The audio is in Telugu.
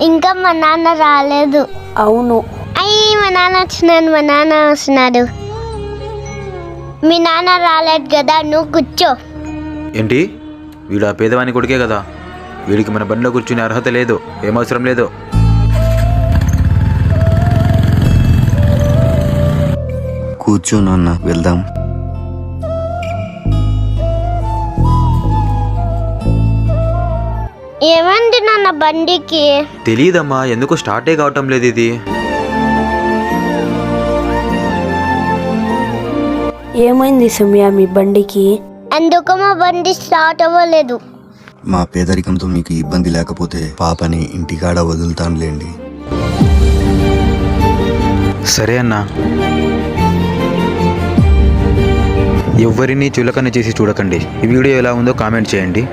ఇంకా మా నాన్న రాలేదు. అవును. అయ్యి మా నాన్న వస్తున్నాడు. మీ నాన్న రాలేదు కదా, నువ్వు కూర్చో. ఏంటి, వీడు ఆ పేదవాని కొడుకే కదా, వీడికి మన బండిలో కూర్చునే అర్హత లేదు, ఏమవసరం లేదు. కూర్చో నాన్న, వెళ్దాం. ఏమండి నాన్న బండికి? తెలియదమ్మా, ఎందుకు స్టార్టే కావటం లేదు ఇది. ఏమైంది సౌమ్య మీ బండికి? ఎందుకు మా బండి స్టార్ట్ అవ్వలేదు? మా పేదరికంతో మీకు ఇబ్బంది లేకపోతే పాపని ఇంటికాడ వదులుతానులేండి. సరే అన్నా. ఎవ్వరిని చులకన చేసి చూడకండి. ఈ వీడియో ఎలా ఉందో కామెంట్ చేయండి.